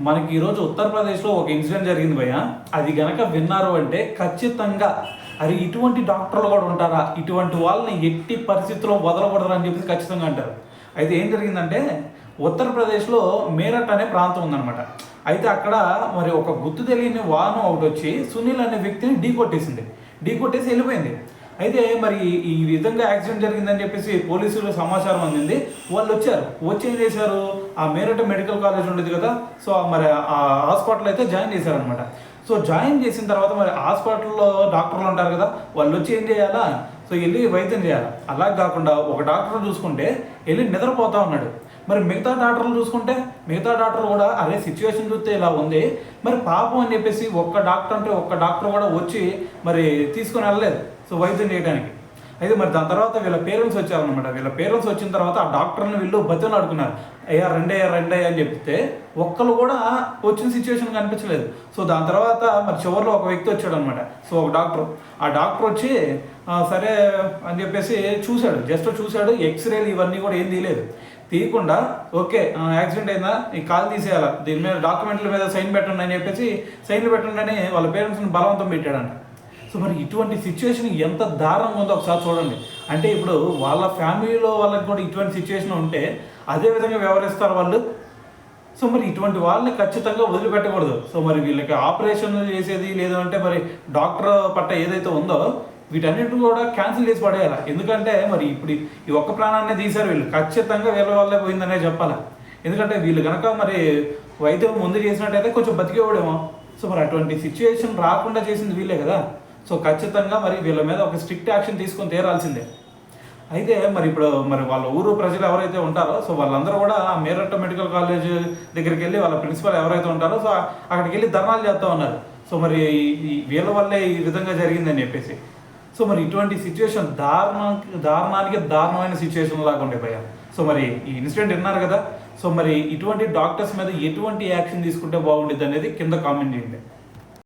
మనకి ఈరోజు ఉత్తరప్రదేశ్లో ఒక ఇన్సిడెంట్ జరిగింది భయ్య. అది గనక విన్నారు అంటే ఖచ్చితంగా అరే ఇటువంటి డాక్టర్లు కూడా ఉంటారా, ఇటువంటి వాళ్ళని ఎట్టి పరిస్థితుల్లో వదలకూడదు అని చెప్పేసి ఖచ్చితంగా అంటారు. అయితే ఏం జరిగిందంటే ఉత్తరప్రదేశ్లో మేరట్ అనే ప్రాంతం ఉందన్నమాట. అయితే అక్కడ మరి ఒక గుర్తు తెలియని వాహనం ఒకటి వచ్చి సునీల్ అనే వ్యక్తిని ఢీకొట్టేసి వెళ్ళిపోయింది. అయితే మరి ఈ విధంగా యాక్సిడెంట్ జరిగిందని చెప్పేసి పోలీసులు సమాచారం అందింది. వాళ్ళు వచ్చి ఏం చేశారు, ఆ మేరట్ మెడికల్ కాలేజ్ ఉండేది కదా, సో మరి ఆ హాస్పిటల్ అయితే జాయిన్ చేశారనమాట. సో జాయిన్ చేసిన తర్వాత మరి హాస్పిటల్లో డాక్టర్లు ఉంటారు కదా, వాళ్ళు వచ్చి ఏం చేయాలా, సో వెళ్ళి వైద్యం చేయాలి. అలా కాకుండా ఒక డాక్టర్ చూసుకుంటే వెళ్ళి నిద్రపోతా ఉన్నాడు. మరి మిగతా డాక్టర్లు చూసుకుంటే మిగతా డాక్టర్లు కూడా అదే సిచ్యువేషన్ చూస్తే ఇలా ఉంది, మరి పాపం అని చెప్పేసి ఒక్క డాక్టర్ కూడా వచ్చి మరి తీసుకొని వెళ్ళలేదు సో వైద్యం చేయడానికి. అయితే మరి దాని తర్వాత వీళ్ళ పేరెంట్స్ వచ్చారనమాట. వీళ్ళ పేరెంట్స్ వచ్చిన తర్వాత ఆ డాక్టర్ని వీళ్ళు బతిని ఆడుకున్నారు, అయ్యా రండి అని చెప్తే ఒక్కరు కూడా వచ్చిన సిచ్యువేషన్ కనిపించలేదు. సో దాని తర్వాత మరి చివరిలో ఒక వ్యక్తి వచ్చాడు అనమాట. సో ఒక ఆ డాక్టర్ వచ్చి సరే అని చెప్పేసి చూశాడు, ఎక్స్రేలు ఇవన్నీ కూడా ఏం తీయకుండా ఓకే యాక్సిడెంట్ అయిందా, ఈ కాల్ తీసేయాలా, దీని మీద డాక్యుమెంట్ల మీద సైన్లు పెట్టండి అని వాళ్ళ పేరెంట్స్ని బలవంతం పెట్టాడంట. సో మరి ఇటువంటి సిచ్యువేషన్ ఎంత దారుణంగా ఉందో ఒకసారి చూడండి. అంటే ఇప్పుడు వాళ్ళ ఫ్యామిలీలో వాళ్ళకి కూడా ఇటువంటి సిచ్యువేషన్ ఉంటే అదే విధంగా వ్యవహరిస్తారు వాళ్ళు. సో మరి ఇటువంటి వాళ్ళని ఖచ్చితంగా వదిలిపెట్టకూడదు. సో మరి వీళ్ళకి ఆపరేషన్ చేసేది లేదు అంటే మరి డాక్టర్ పట్ట ఏదైతే ఉందో వీటన్నిటిని కూడా క్యాన్సిల్ చేసి పడేయాలి. ఎందుకంటే మరి ఇప్పుడు ఈ ఒక్క ప్రాణాన్ని తీశారు వీళ్ళు, ఖచ్చితంగా వీళ్ళ వల్లే పోయిందనే చెప్పాలి. ఎందుకంటే వీళ్ళు కనుక మరి వైద్యం ముందు చేసినట్టయితే కొంచెం బతికేవాడేమో. సో మరి అటువంటి సిచ్యువేషన్ రాకుండా చేసింది వీళ్ళే కదా. సో ఖచ్చితంగా మరి వీళ్ళ మీద ఒక స్ట్రిక్ట్ యాక్షన్ తీసుకొని తీరాల్సిందే. అయితే మరి ఇప్పుడు మరి వాళ్ళ ఊరు ప్రజలు ఎవరైతే ఉంటారో సో వాళ్ళందరూ కూడా ఆ మేరట్ మెడికల్ కాలేజ్ దగ్గరికి వెళ్ళి వాళ్ళ ప్రిన్సిపల్ ఎవరైతే ఉంటారో సో అక్కడికి వెళ్ళి ధర్నాలు చేస్తూ ఉన్నారు. సో మరి వీళ్ళ వల్లే ఈ విధంగా జరిగిందని చెప్పేసి. సో మరి ఇటువంటి సిచ్యువేషన్ దారుణానికి దారుణమైన సిచ్యువేషన్ లాగా ఉండే భయ్య. సో మరి ఈ ఇన్సిడెంట్ విన్నారు కదా. సో మరి ఇటువంటి డాక్టర్స్ మీద ఎటువంటి యాక్షన్ తీసుకుంటే బాగుండేది అనేది కింద కామెంట్ చేయండి.